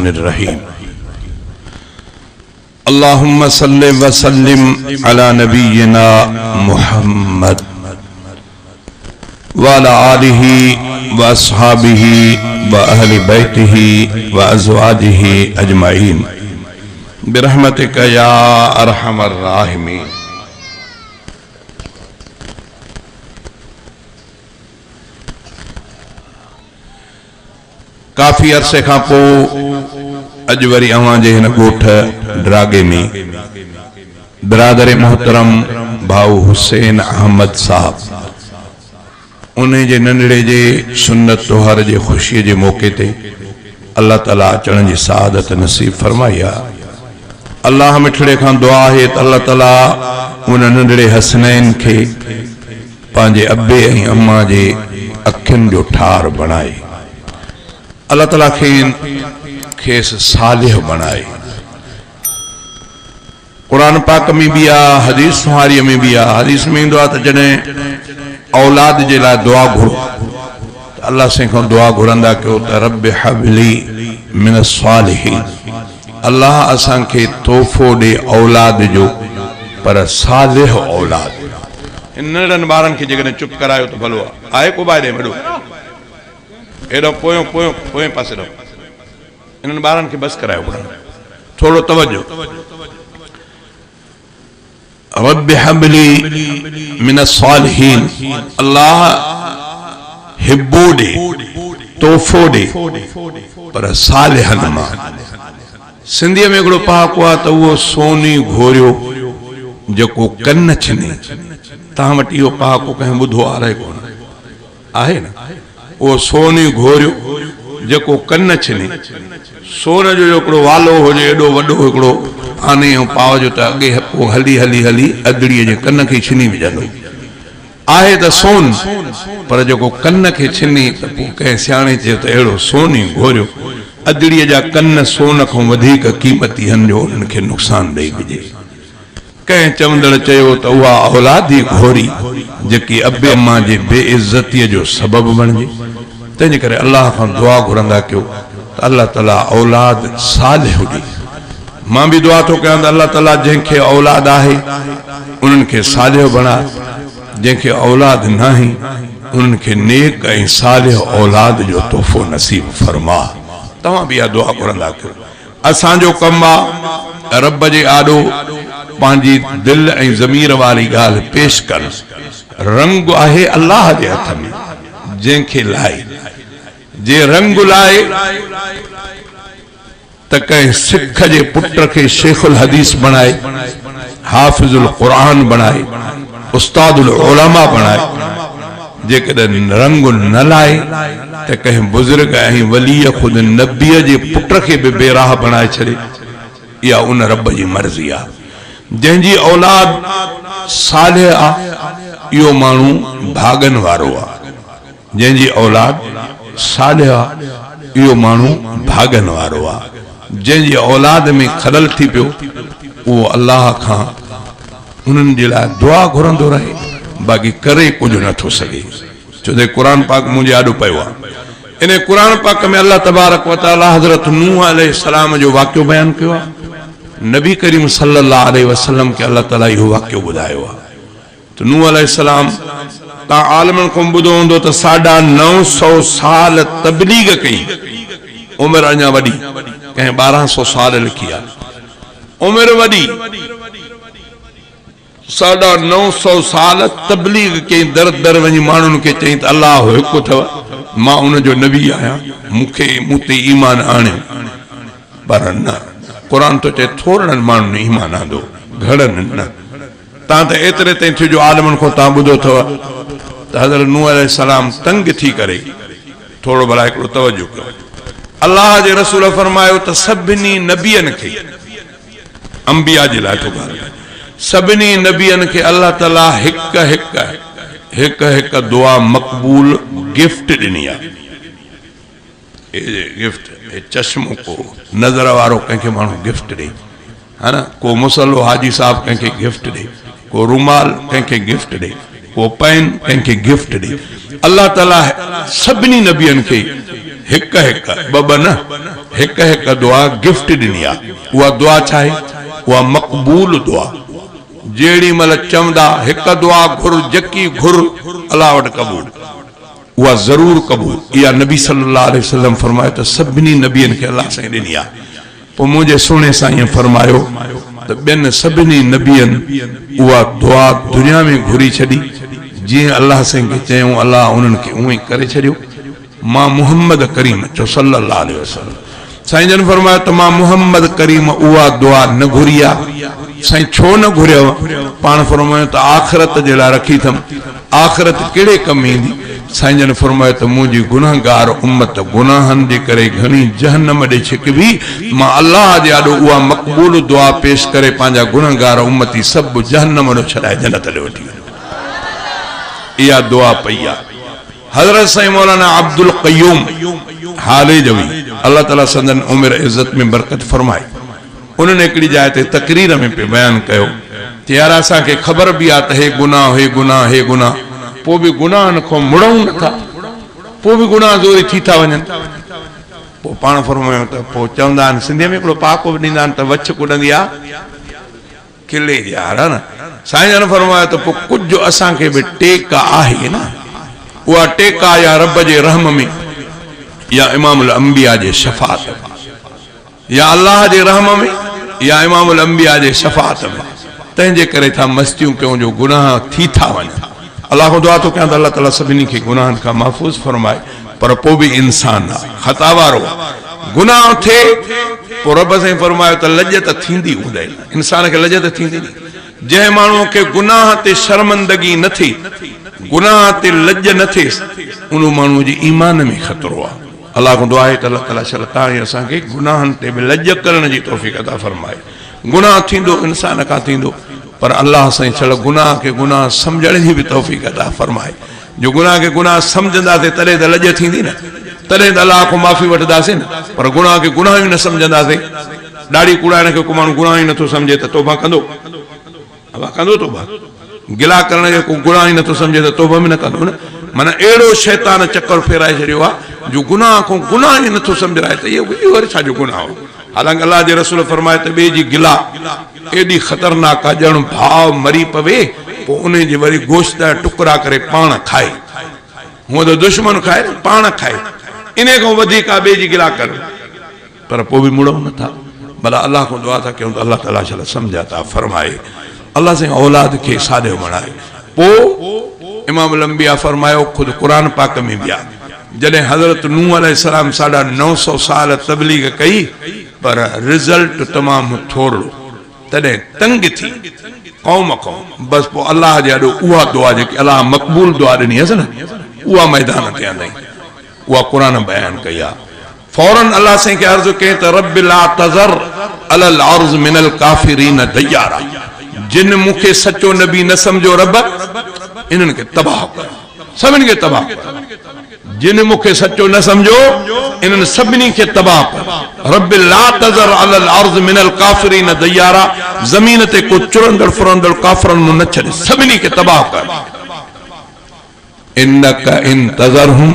अर्रहमानिर्रहीम। अल्लाहुम्मा सल्लि व सल्लिम अला नबिय्यिना मुहम्मद व अला आलिहि व अस्हाबिहि व अहलि बैतिहि व अज़वाजिहि अजमाइन बिरहमतिका या अरहमर राहिमीन। काफ़ी अरसे खां पोइ अॼु वरी अवां जे हिन ॻोठ ड्रागे में बिरादर मोहतरम भाऊ हुसैन अहमद साहब उन जे नंढड़े जे सुन्नत तोहर जे ख़ुशीअ जे मौक़े ते अल्लाह ताला अचण जी सआदत नसीब फरमाई आहे। अल्लाह मिठड़े खां दुआ है त अल्लाह ताला उन नंढड़े हसनैन खे पंहिंजे अबे ऐं अम्मा जे अखियुनि जो ठार बणाए, अल्लाह ताला खेसि सालिह बणाए। कुरान पाक में भी आ, हदीस सुहारी में भी आ। हदीस में इंदो आ त जने औलाद जे लाइ दुआ घुरो त अल्लाह से खां दुआ घुरंदा कयो त रब हबली मिन सालिहीन, अल्लाह असां खे तोहफ़ो ॾे औलाद जो, पर सालिह औलाद। इन नंढनि ॿारनि खे जेकॾहिं चुप करायो त भलो आहे को बाए ॾे वॾो एॾो पोयों पोयों पोएं पासे रहो। इन्हनि ॿारनि खे बस करायो थोड़ो तवज्जो। रब हबली मिन सालिहीन, अल्लाह हिब्बो ॾे, तोहफ़ो ॾे, पर सालिहनि मां। सिंधीअ में हिकिड़ो पहाको आहे त उहो सोनी घोरियो जेको कन छिने। तव्हां वटि इहो पहाको कंहिं ॿुधो आहे कोन? आहे न? वो सोनी घोरियो जेको कन छिने। सोन जो हिकिड़ो वालो हुजे एॾो वॾो हिकिड़ो आने ऐं पाव जो त अॻे पोइ हली हली हली अदड़ीअ जे कन खे छिनी विझंदो आहे त सोन, पर जेको कन खे छिनी त पोइ कंहिं सियाणे चयो त अहिड़ो सोनी घोरियो। अदड़ीअ जा कन सोन खां वधीक क़ीमती हन जो उन्हनि खे नुक़सान ॾेई विझे। कंहिं चवंदड़ चयो त उहा औलाद ई घोरी जेकी अबे अम्मा जे बेइज़तीअ जो सबबु बणिजे। तंहिंजे करे अल्लाह खां दुआ घुरंदा कयो त अल्लाह ताला औलाद सालिह ॾे। मां भी दुआ थो कयां त अल्लाह ताला जंहिंखे औलाद आहे उन्हनि खे सालिह बणा, जंहिंखे औलाद नाहे उन्हनि खे नेक ऐं सालिह औलाद जो तोहफ़ो नसीब फरमा। तव्हां भी इहा दुआ घुरंदा कयो। असांजो कमु आहे रब जे आॾो पंहिंजी दिल ऐं ज़मीर वारी ॻाल्हि पेश कर। रंग आहे अल्लाह जे हथ में, जंहिंखे लाए जे रंग लाए त कंहिं सिख जे पुट खे शेखुल हदीस बणाए, हाफिजुल क़ुरान बणाए, उस्तादुल उलमा बणाए। जेकॾहिं रंग न लाए त कंहिं बुज़ुर्ग ऐं वलीअ खुद नबीअ जे पुट खे बि बेराह बणाए छॾे। इहा उन रब जी मर्ज़ी आहे। जंहिंजी औलाद सालिह आहे इहो माण्हू भागन वारो आहे। जंहिंजी औलाद सालिह आहे इहो माण्हू भागन वारो आहे। जंहिंजी औलाद में खलल थी पियो उहो अल्लाह खां उन्हनि जे लाइ दुआ घुरंदो रहे, बाक़ी करे कुझु नथो सघे। छो त क़ुरान पाक मुंहिंजे आॾो पियो आहे। इन क़ुरान पाक में अल्लाह तबारक व तआला हज़रत नूह अलैहिस्सलाम जो वाक़ियो बयान कयो आहे। नबी करीम सल्लल्लाहु अलैहि वसल्लम के अल्लाह ताला इहो वाक़ियो ॿुधायो आहे त नूह अलैहिस्सलाम तव्हां आलमनि खां ॿुधो हूंदो त 950 साल तबलीग कई। उमिरि अञा वॾी, कंहिं 1200 साल लिखी आहे। उमिरि वॾी 950 साल तबलीग कई। दर दर वञी माण्हुनि खे चई त अल्लाह हिकु अथव, मां उनजो नबी आहियां, मूं ते ईमान आणियो। पर न, कुरान तो चए थोड़नि माण्हुनि ईमान आंदो, घणनि न। तव्हां त एतिरे ताईं थियो जो आलमनि खां तव्हां ॿुधो अथव त हज़रत नूह अलैहिस्सलाम तंग थी करे, थोरो भला हिकिड़ो तवजो कयो, अल्लाह जे रसूल फरमायो त सभिनी नबियनि खे, अंबिया जे लाइ थो ॻाल्हाए, सभिनी नबियनि खे अल्लाह ताला हिक हिक दुआ मक़बूल गिफ्ट ॾिनी आहे। गिफ्ट चश्मो को नज़र वारो कंहिंखे माण्हू गिफ्ट ॾे, है न? को मुसलो हाजी साहब कंहिंखे गिफ्ट ॾे, को रुमाल कंहिंखे गिफ्ट ॾे, को पेन कंहिंखे गिफ्ट ॾे। अल्लाह ताला सभिनी नबियनि खे हिक ॿ न हिक हिक दुआ गिफ्ट ॾिनी आहे। उहा दुआ छा आहे? उहा मक़बूल दुआ। जेड़ी मल चवंदा हिक दुआ घुर जकी घुर अल्लाह वटि क़बूल, उहा ज़रूर क़बूल। इहा नबी सल्लल्लाहु अलैहि वसल्लम फरमायो त सभिनी नबियनि खे अल्लाह साईं ॾिनी आहे। पोइ मुंहिंजे सुहिणे साईं फरमायो त ॿियनि सभिनी नबियनि उहा दुआ दुनिया में घुरी छॾी, जीअं अल्लाह साईं खे चयूं अल्लाह उन्हनि खे उहो ई करे छॾियो। मां मुहम्मद करीम चओ सल्लल्लाहु अलैहि वसल्लम, साईं जन फरमायो त मां मुहम्मद करीम उहा दुआ न घुरी आहे। साईं छो न घुरियव? पाण फरमायो त आख़िरत जे लाइ रखी अथमि। आख़िरत कहिड़े कमु ईंदी? साईं जन फरमायो त मुंहिंजी गुनाहगार उम्मत गुनाहनि जे करे घणी जहन्नम ॾे छिकबी, मां अल्लाह जे आॾो उहा मक़बूल दुआ पेश करे पंहिंजा गुनाहगार उम्मती सभु जहन्नम ॾो छॾाए जन्नत ॾे वठी वञो। इहा दुआ पई आहे। हज़रत साईं मौलाना अब्दुल क़य्यूम हाले जवी अल्लाह ताला संदन उमिर इज़्ज़त में बरकत फरमाए, उन्होंने हिकिड़ी जाइ ते तकरीर में पे बयान कयो त यार असांखे ख़बर बि आहे त हे गुनाह हे गुनाह हे गुनाह, पोइ बि गुनाहनि खां मुड़ूं नथा, पोइ बि गुनाह ज़ोरी थी था वञनि। पोइ पाण फरमायूं त पोइ चवंदा आहिनि सिंधीअ में हिकिड़ो पाको बि ॾींदा आहिनि त वछ कुॾंदी आहे किले यार है न। साईं जन फरमायो त पोइ कुझु असांखे बि टेक आहे न, उहा टेका या रब जे रहम में या इमामुल अंबिया जे शफ़ाअत में, या अल्लाह जे रहम में या इमामुल अंबिया जे शफ़ाअत में। तंहिंजे करे था मस्तियूं कयूं जो गुनाह थी था वञनि। अल्लाह को दुआ तो कयां त अल्लाह ताला सभिनी खे गुनाहनि खां महफ़ूज़ फरमाए, पर पोइ बि इंसान आहे ख़ता वारो, गुनाह थिए पोइ रब साईं फरमायो त लॼ त थींदी हूंदई, इंसान खे लॼ त थींदी न। जंहिं माण्हूअ खे गुनाह ते शर्मंदगी न थी, गुनाह ते लॼ न थिएसि, उन माण्हूअ जी ईमान में ख़तरो आहे। अल्लाह को दुआ आहे त अल्लाह ताला शरताणी असांखे गुनाहनि ते बि लॼ करण जी तौफ़ीक़ अता फरमाए। गुनाह थींदो इंसान खां थींदो, पर अल्लाह साईं छल गुनाह खे गुनाह सम्झण जी बि तौफ़ीक़ अता फरमाए। जो गुनाह खे गुनाह सम्झंदासीं तॾहिं त लॼ थींदी न, तॾहिं त अल्लाह को माफ़ी वठंदासीं न। पर गुनाह खे गुनाह ई न सम्झंदासीं, ॾाढ़ी कुड़ाइण खे को माण्हू गुनाह ई नथो सम्झे त तौबा कंदो? कंदो तौबा? गिला करण खे को गुनाह ई नथो सम्झे त तौबा बि न कंदो न। माना अहिड़ो शैतान चक्कर फेराए छॾियो आहे जो गुनाह को गुनाह ई नथो सम्झाए त इहो वरी छाजो गुनाह हो। हालांकि अल्लाह जे रसूल फरमाए त ॿिए जी गिला एॾी ख़तरनाक आहे, ॼण भाव मरी पवे पोइ उन जे वरी गोश्त जा टुकड़ा करे पाण खाए। हूअं त दुश्मन खाए न, पाण खाए, इन खां वधीक ॿिए जी गिला कर, पर पोइ बि मुड़ूं नथा। भला अल्लाह को दुआ था कयूं त अल्लाह ताला छा सम्झा था फरमाए, अल्लाह साईं औलाद खे साॾियो बणाए। पोइ इमामुल अंबिया फरमायो ख़ुदि क़ुरान पाक में बि आहे, जॾहिं हज़रत नूह अलैहिस्सलाम 950 साल तबलीग कई पर रिज़ल्ट तमामु थोरो, तॾहिं तंग थी क़ौम बस पोइ अल्लाह जे आॾो उहा दुआ जेकी अल्लाह मक़बूल दुआ ॾिनी हुअसि न, उहा मैदान ते आंदई, उहा क़ुरान बयान कई आहे। फौरन अल्लाह साईं खे अर्ज़ु कई त रब ला तज़र अलल अर्ज़ मिनल काफ़िरीन दय्यारा, जिन मूंखे सचो नबी न सम्झो रब इन्हनि खे तबाह कर, सभिनी खे तबाह कर। जिन मूंखे सचो न सम्झो इन्हनि सभिनी खे तबाह कर। रब ला तज़र अलल अर्ज़ मिनल काफ़िरीन दय्यारा, ज़मीन ते को चुरंदड़ फुरंदड़ काफ़िरनि मूं न छॾे, सभिनी खे तबाह कर। इन्नक इन तज़रहुम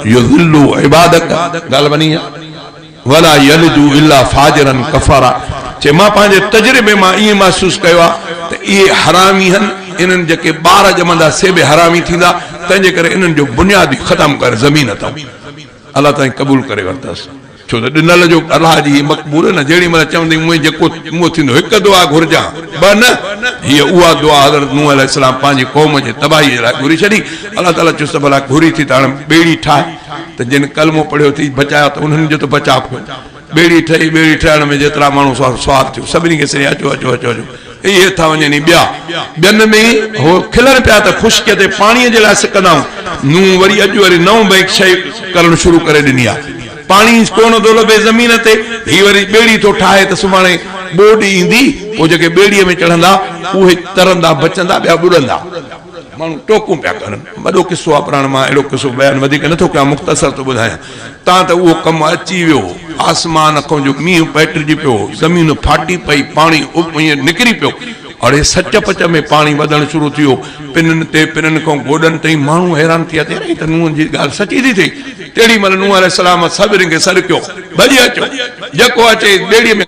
युज़िल्लू इबादक, ॻाल्हि बनी वला यलिदू इल्ला फाजिरन कफ़ारा। चे मां पंहिंजे तजुर्बे मां ईअं महसूस कयो आहे त इहे हरामी आहिनि, इन्हनि जेके ॿार ॼमंदा से बि हरामी थींदा, तंहिंजे करे इन्हनि जो बुनियादी ख़तमु कर ज़मीन तां। अल्लाह ताईं क़बूल करे वरितसि, छो त ॾिनल जो अल्लाह जी मक़बूल न। जेॾी महिल चवंदी मुंहिं जेको मूं थींदो हिकु दुआ घुरिजां ॿ न, हीअ उहा दुआ हज़रत नूह अलैहिस्सलाम पंहिंजी क़ौम जे तबाही जे लाइ घुरी छॾी। अल्लाह ताला चयुसि त भला घुरी थी त हाणे ॿेड़ी ठाहे, त जिन कलमो पढ़ियो थी बचायो त उन्हनि जो त बचाव कयो। ॿेड़ी ठही, ॿेड़ी ठहण में जेतिरा माण्हू स्वार थियो, सभिनी खे चई अचो अचो अचो अचो, इहे था वञनि ॿिया। ॿियनि में हो खिलनि पिया त ख़ुश्कीअ ते पाणीअ जे लाइ सिकंदा। नूह वरी अॼु वरी नओं भई शइ करणु शुरू करे ॾिनी आहे, पाणी कोन थो लभे ज़मीन ते, हीअ वरी ॿेड़ी थो ठाहे त सुभाणे ॿोॾि ईंदी, पोइ जेके ॿेड़ीअ में चढ़ंदा उहे तरंदा बचंदा, ॿिया ॿुॾंदा। माण्हू टोकूं पिया करनि। वॾो किसो आहे प्राण, मां अहिड़ो किसो बयानु वधीक नथो कयां, मुख़्तसर थो ॿुधायां। तां त उहो कमु अची वियो, आसमान खां जो मींहुं पैटिजी पियो, ज़मीन फाटी पई, पाणी ईअं निकिरी पियो, और ये सच पच में पानी वधण शुरू थियो पिनन ते पिनन को गोडन ते मानू हैरान थिया ते त नूह जी गाल सची थी तेड़ी मल नूह अलैहि सलाम सबिर के सर कयो भॼी अचो जेको अचे ॿेड़ीअ में